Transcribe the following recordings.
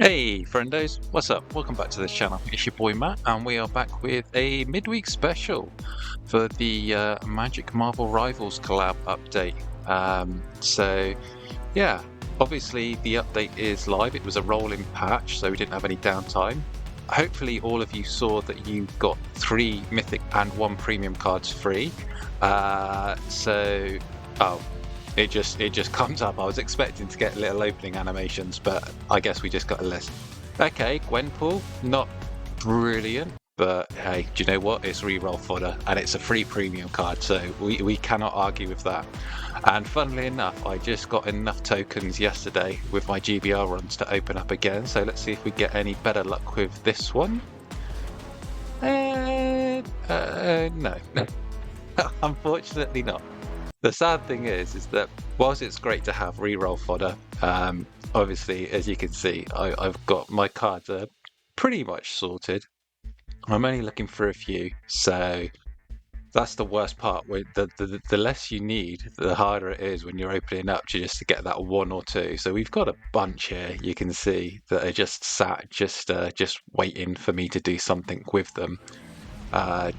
Hey friendos, what's up? Welcome back to the channel. It's your boy Matt, and we are back with a midweek special for the Magic Marvel Rivals collab update. Yeah, obviously the update is live. It was a rolling patch, so we didn't have any downtime. Hopefully all of you saw that you got 3 mythic and 1 premium cards free. Oh, it just comes up. I was expecting to get little opening animations, but I guess we just got a list. Okay, Gwenpool, not brilliant, but hey, do you know what? It's reroll fodder, and it's a free premium card, so we cannot argue with that. And funnily enough, I just got enough tokens yesterday with my GBR runs to open up again, so let's see if we get any better luck with this one. No. Unfortunately not. The sad thing is that whilst it's great to have reroll fodder, obviously, as you can see, I've got my cards are pretty much sorted. I'm only looking for a few, so that's the worst part. Where the less you need, the harder it is when you're opening up just to get that 1 or 2. So we've got a bunch here. You can see that are just sat, just waiting for me to do something with them.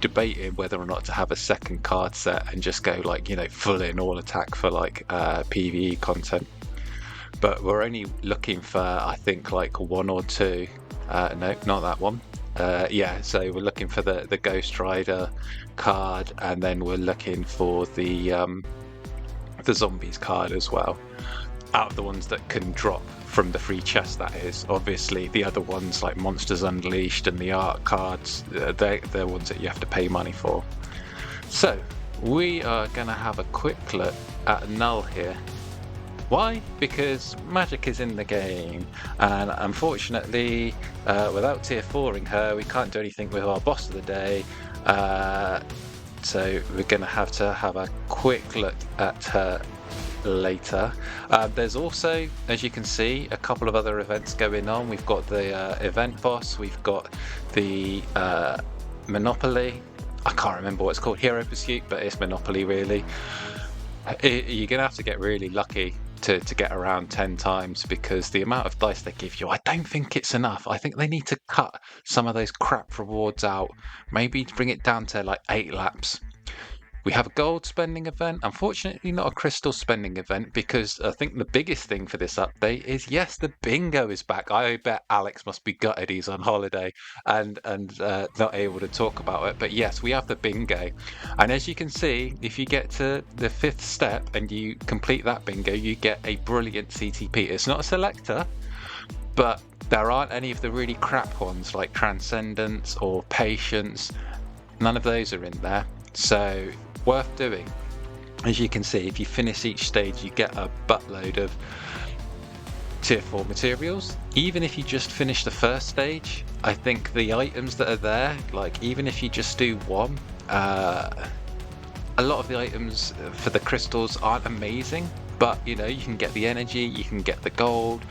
Debating whether or not to have a second card set and just go like, full in all attack for like PvE content. But we're only looking for, I think, like 1 or 2. No, not that one. So we're looking for the Ghost Rider card, and then we're looking for the Zombies card as well. Out of the ones that can drop from the free chest, that is. Obviously the other ones like Monsters Unleashed and the art cards, they're ones that you have to pay money for. So we are going to have a quick look at Null here. Why? Because Magik is in the game, and unfortunately without tier 4ing her we can't do anything with our boss of the day, so we're going to have a quick look at her later. There's also, as you can see, a couple of other events going on. We've got the event boss, we've got the Monopoly. I can't remember what it's called, Hero Pursuit, but it's Monopoly really. You're gonna have to get really lucky to get around 10 times, because the amount of dice they give you, I don't think it's enough. I think they need to cut some of those crap rewards out, maybe bring it down to like 8 laps. We have a gold spending event, unfortunately not a crystal spending event, because I think the biggest thing for this update is, yes, the bingo is back. I bet Alex must be gutted he's on holiday and not able to talk about it. But yes, we have the bingo. And as you can see, if you get to the 5th step and you complete that bingo, you get a brilliant CTP. It's not a selector, but there aren't any of the really crap ones like Transcendence or Patience. None of those are in there. So worth doing. As you can see, if you finish each stage you get a buttload of tier 4 materials. Even if you just finish the first stage, I think the items that are there, like even if you just do 1, a lot of the items for the crystals aren't amazing, but you can get the energy, you can get the gold,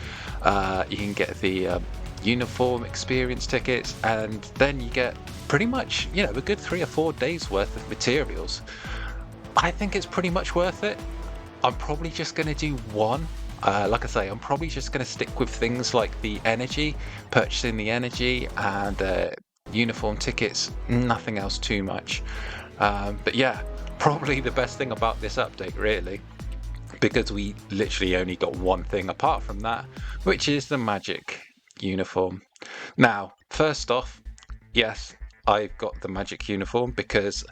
you can get the uniform experience tickets, and then you get pretty much a good 3 or 4 days worth of materials. I think it's pretty much worth it. I'm probably just going to do 1. Like I say, I'm probably just going to stick with things like the energy, purchasing the energy and uniform tickets, nothing else too much. But yeah, probably the best thing about this update really, because we literally only got 1 thing apart from that, which is the Magik uniform. Now, first off, yes, I've got the Magik uniform because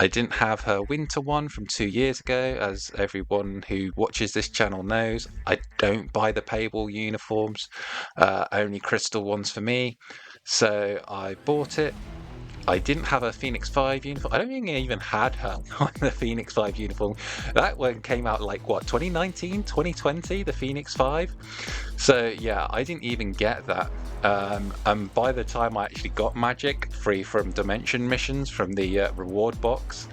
I didn't have her winter one from 2 years ago. As everyone who watches this channel knows, I don't buy the paywall uniforms, only crystal ones for me. So I bought it. I didn't have a Phoenix 5 uniform. I don't think I even had her on the Phoenix 5 uniform. That one came out like, what, 2019, 2020, the Phoenix 5? So yeah, I didn't even get that. And by the time I actually got Magik, free from dimension missions from the reward box,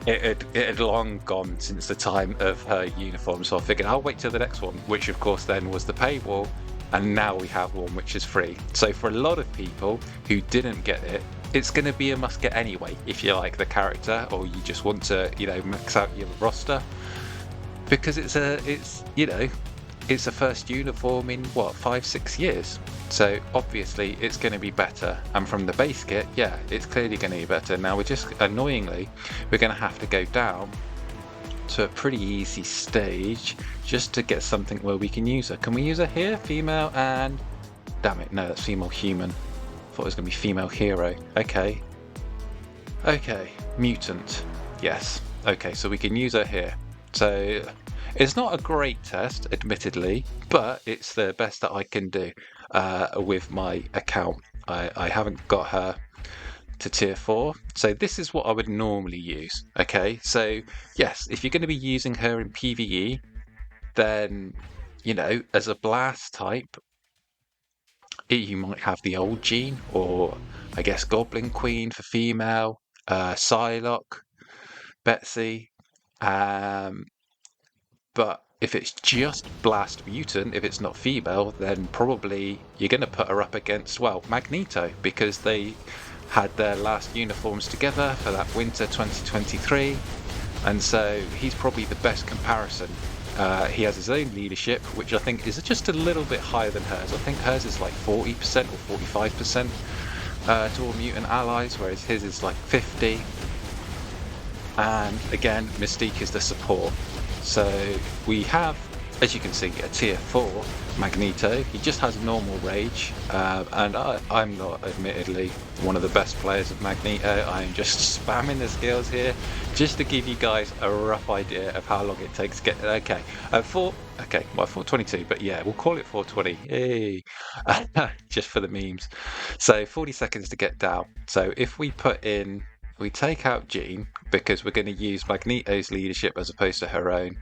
it had long gone since the time of her uniform. So I figured I'll wait till the next one, which of course then was the paywall. And now we have one which is free. So for a lot of people who didn't get it, it's going to be a must get anyway if you like the character or you just want to max out your roster, because it's it's a first uniform in what, 5-6 years. So obviously it's going to be better, and from the base kit, yeah, it's clearly going to be better. Now we're just, annoyingly, we're going to have to go down to a pretty easy stage just to get something where we can use her. Can we use her here? Female and... damn it, no, that's female human. Thought it was going to be female hero. Okay. Okay, mutant. Yes. Okay, so we can use her here. So it's not a great test, admittedly, but it's the best that I can do with my account. I haven't got her to tier 4, so this is what I would normally use. Okay, so yes, if you're going to be using her in PvE, then, you know, as a blast type, you might have the old Jean, or I guess Goblin Queen for female, Psylocke, Betsy, but if it's just Blast Mutant, if it's not female, then probably you're going to put her up against, well, Magneto, because they had their last uniforms together for that winter 2023, and so he's probably the best comparison. He has his own leadership, which I think is just a little bit higher than hers. I think hers is like 40% or 45% to all mutant allies, whereas his is like 50%. And again, Mystique is the support. So we have, as you can see, a tier 4 Magneto. He just has normal rage, and I'm not, admittedly, one of the best players of Magneto. I'm just spamming the skills here just to give you guys a rough idea of how long it takes to get. Okay, 422, but yeah, we'll call it 420. Hey. Just for the memes. So 40 seconds to get down. So if we put in, we take out Jean, because we're going to use Magneto's leadership as opposed to her own,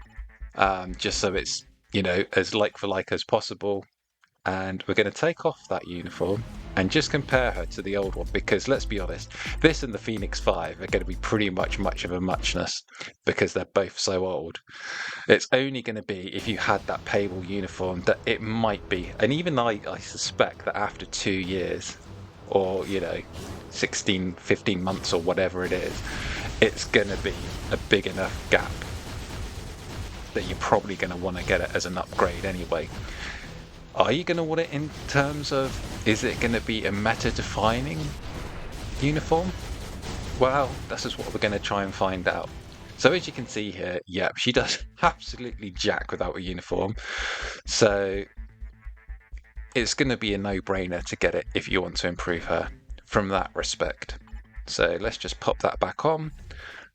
just so it's, you know, as like for like as possible. And we're going to take off that uniform and just compare her to the old one, because let's be honest, this and the Phoenix 5 are going to be pretty much of a muchness, because they're both so old. It's only going to be if you had that Paywall uniform that it might be, and even I suspect that after 2 years, or, you know, 16, 15 months or whatever it is, it's going to be a big enough gap that you're probably going to want to get it as an upgrade anyway. Are you going to want it in terms of, is it going to be a meta-defining uniform? Well, this is what we're going to try and find out. So as you can see here, yep, she does absolutely jack without a uniform. So it's going to be a no-brainer to get it if you want to improve her from that respect. So let's just pop that back on,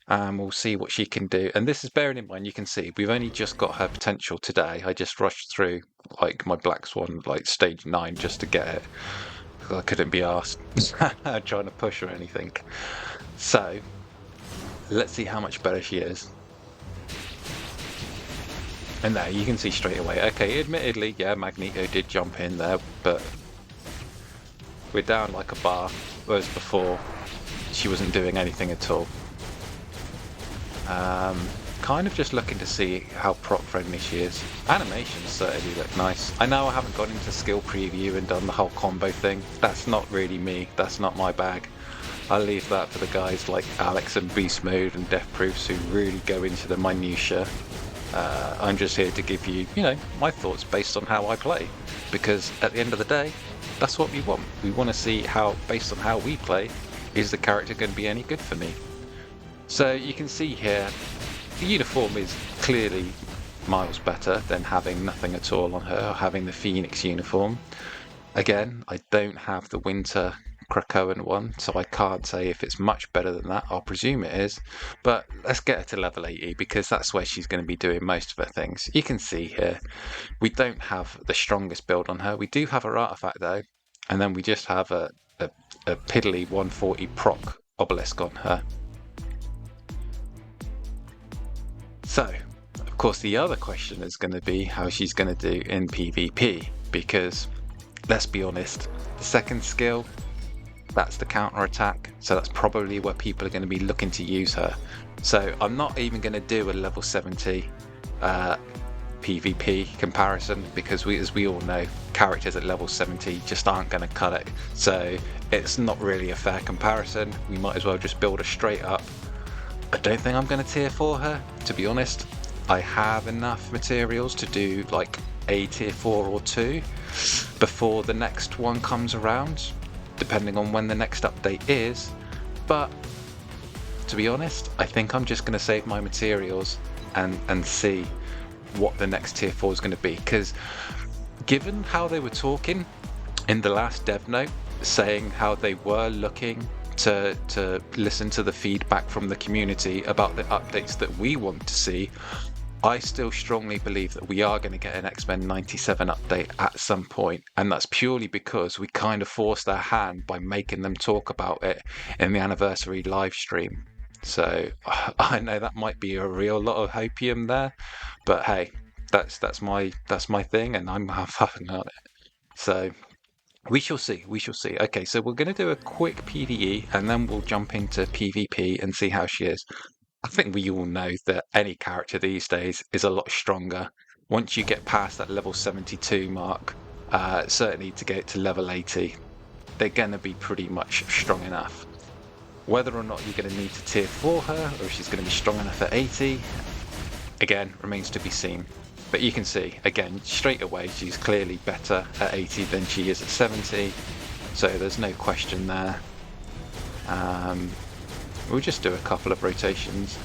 and we'll see what she can do. And this is bearing in mind, you can see we've only just got her potential today. I just rushed through like my Black Swan, like stage 9, just to get it, because I couldn't be asked trying to push or anything. So let's see how much better she is. And there you can see straight away. Okay, admittedly, yeah, Magneto did jump in there, but we're down like a bar, whereas before she wasn't doing anything at all. Kind of just looking to see how prop friendly she is. Animations certainly look nice. I know I haven't gone into skill preview and done the whole combo thing. That's not really me. That's not my bag. I'll leave that for the guys like Alex and Beast Mode and Death Proofs, who really go into the minutiae. I'm just here to give you, you know, my thoughts based on how I play, because at the end of the day, that's what we want. We want to see how, based on how we play, is the character going to be any good for me. So you can see here, the uniform is clearly miles better than having nothing at all on her, or having the Phoenix uniform. Again, I don't have the winter Krakoan one, so I can't say if it's much better than that. I'll presume it is, but let's get her to level 80, because that's where she's going to be doing most of her things. You can see here, we don't have the strongest build on her. We do have her artifact though, and then we just have a piddly 140 proc obelisk on her. So, of course, the other question is going to be how she's going to do in PvP, because let's be honest, the second skill, that's the counter attack, so that's probably where people are going to be looking to use her. So I'm not even going to do a level 70 PvP comparison, because as we all know, characters at level 70 just aren't going to cut it. So it's not really a fair comparison. We might as well just build her straight up. I don't think I'm going to tier 4 her, to be honest. I have enough materials to do like a tier 4 or 2 before the next one comes around, depending on when the next update is. But to be honest, I think I'm just going to save my materials and see what the next tier 4 is going to be, because given how they were talking in the last dev note, saying how they were looking to listen to the feedback from the community about the updates that we want to see, I still strongly believe that we are going to get an X-Men 97 update at some point, and that's purely because we kind of forced their hand by making them talk about it in the anniversary live stream. So I know that might be a real lot of hopium there, but hey, that's my thing, and I'm having on it. So we shall see. We shall see. Okay, so we're going to do a quick PvE, and then we'll jump into PvP and see how she is. I think we all know that any character these days is a lot stronger. Once you get past that level 72 mark, certainly to get to level 80, they're going to be pretty much strong enough. Whether or not you're going to need to tier 4 her, or if she's going to be strong enough at 80, again, remains to be seen. But you can see, again, straight away, she's clearly better at 80 than she is at 70. So there's no question there. We'll just do a couple of rotations.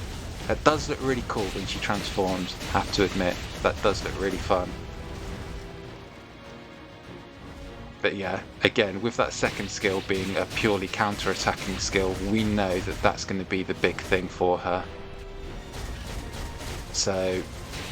It does look really cool when she transforms, have to admit. That does look really fun. But yeah, again, with that second skill being a purely counter-attacking skill, we know that that's going to be the big thing for her. So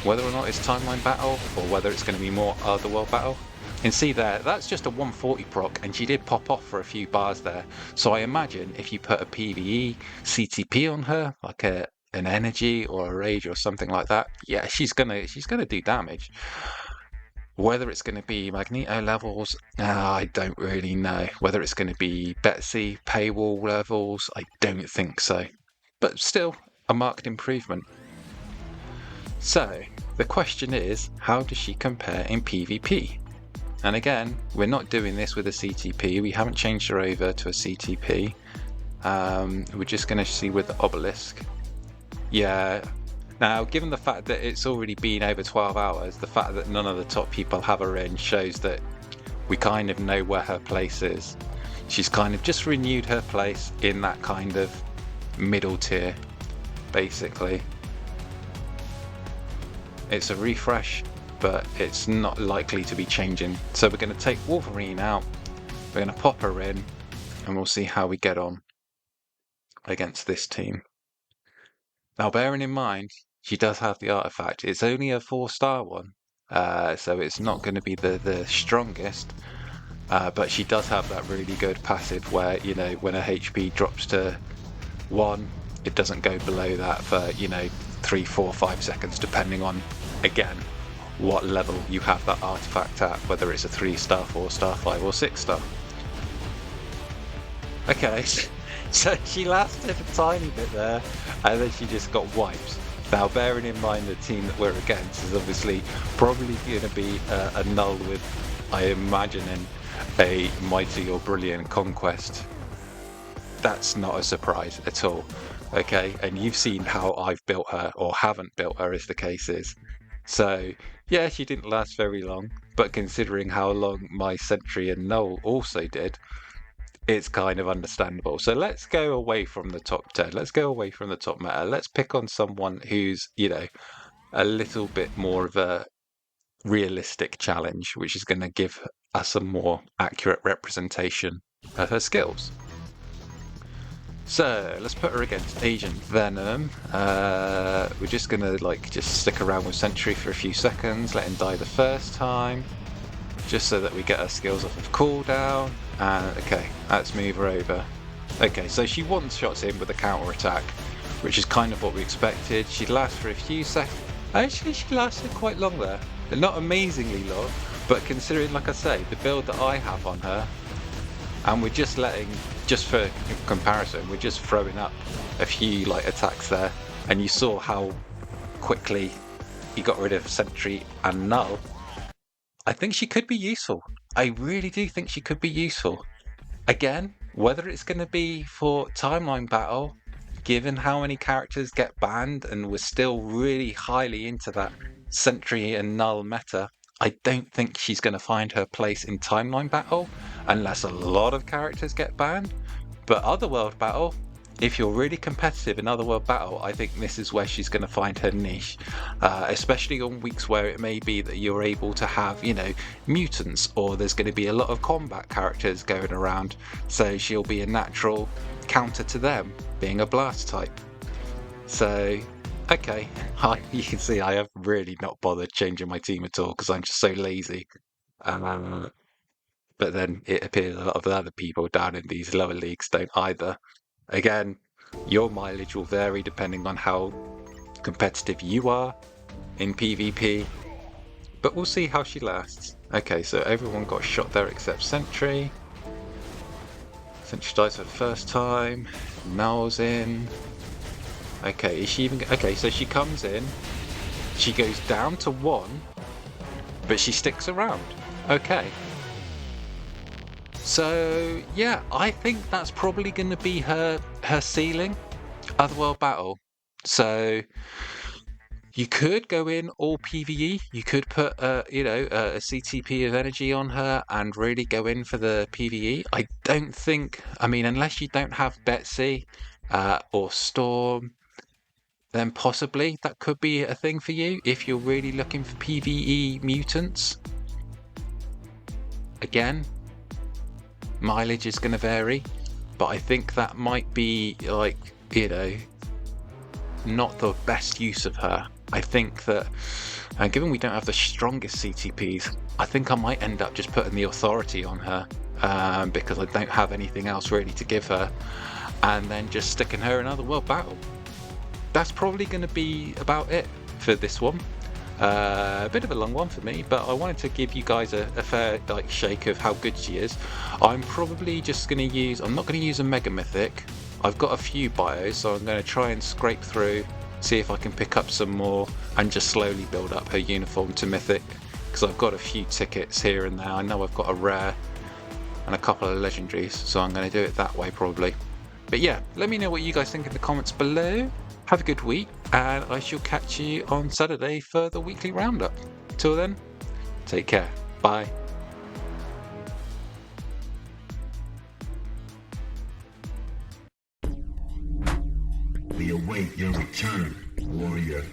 whether or not it's timeline battle, or whether it's going to be more Otherworld battle, you can see there, that's just a 140 proc, and she did pop off for a few bars there. So I imagine if you put a PvE CTP on her, like an energy or a rage or something like that, yeah, she's gonna do damage. Whether it's going to be Magneto levels, I don't really know. Whether it's going to be Betsy paywall levels, I don't think so. But still, a marked improvement. So the question is, how does she compare in PvP? And again, we're not doing this with a CTP. We haven't changed her over to a CTP. We're just going to see with the obelisk. Yeah. Now, given the fact that it's already been over 12 hours, the fact that none of the top people have her in shows that we kind of know where her place is. She's kind of just renewed her place in that kind of middle tier, basically. It's a refresh, but it's not likely to be changing. So we're going to take Wolverine out, we're going to pop her in, and we'll see how we get on against this team. Now, bearing in mind, she does have the artifact. It's only a 4-star one, so it's not going to be the strongest, but she does have that really good passive where, you know, when her HP drops to 1, it doesn't go below that for, you know, 3, 4, 5 seconds, depending on, again, what level you have that artifact at, whether it's a 3-star, 4-star, 5 or 6-star. Okay, so she lasted a tiny bit there, and then she just got wiped. Now, bearing in mind the team that we're against is obviously probably going to be a null with, I imagine, a mighty or brilliant conquest. That's not a surprise at all. Okay, and you've seen how I've built her, or haven't built her, as the case is. So, yeah, she didn't last very long, but considering how long my Sentry and Null also did, it's kind of understandable. So let's go away from the top 10. Let's go away from the top meta. Let's pick on someone who's, you know, a little bit more of a realistic challenge, which is going to give us a more accurate representation of her skills. So let's put her against Agent Venom. We're just gonna just stick around with Sentry for a few seconds, let him die the first time, just so that we get our skills off of cooldown. And okay, let's move her over. Okay, so she one-shots him with a counter attack, which is kind of what we expected. She'd last for a few seconds. Actually, she lasted quite long there. Not amazingly long, but considering, like I say, the build that I have on her, and we're just letting, just for comparison, we're just throwing up a few attacks there, and you saw how quickly he got rid of Sentry and Null. I think she could be useful. I really do think she could be useful. Again, whether it's going to be for timeline battle, given how many characters get banned, and we're still really highly into that Sentry and Null meta, I don't think she's going to find her place in Timeline Battle unless a lot of characters get banned. But Otherworld Battle, if you're really competitive in Otherworld Battle, I think this is where she's going to find her niche, especially on weeks where it may be that you're able to have, mutants, or there's going to be a lot of combat characters going around. So she'll be a natural counter to them, being a blast type. So, okay, you can see I have really not bothered changing my team at all because I'm just so lazy. But then it appears a lot of the other people down in these lower leagues don't either. Again, your mileage will vary depending on how competitive you are in PvP, but we'll see how she lasts. Okay, so everyone got shot there except Sentry. Sentry dies for the first time. Null's in. Okay, is she even... Okay, so she comes in. She goes down to 1, but she sticks around. Okay. So, yeah, I think that's probably going to be her ceiling, Otherworld Battle. So, you could go in all PvE. You could put, a CTP of energy on her and really go in for the PvE. I don't think... I mean, unless you don't have Betsy or Storm, then possibly that could be a thing for you if you're really looking for PvE mutants. Again, mileage is going to vary, but I think that might be not the best use of her. I think that, given we don't have the strongest CTPs, I think I might end up just putting the authority on her because I don't have anything else really to give her, and then just sticking her in Otherworld Battle. That's probably going to be about it for this one. A bit of a long one for me, but I wanted to give you guys a fair shake of how good she is. I'm probably just going to use... I'm not going to use a Mega Mythic. I've got a few bios, so I'm going to try and scrape through, see if I can pick up some more, and just slowly build up her uniform to Mythic, because I've got a few tickets here and there. I know I've got a rare and a couple of legendaries, so I'm going to do it that way probably. But yeah, let me know what you guys think in the comments below. Have a good week, and I shall catch you on Saturday for the weekly roundup. Till then, take care. Bye. We await your return, warrior.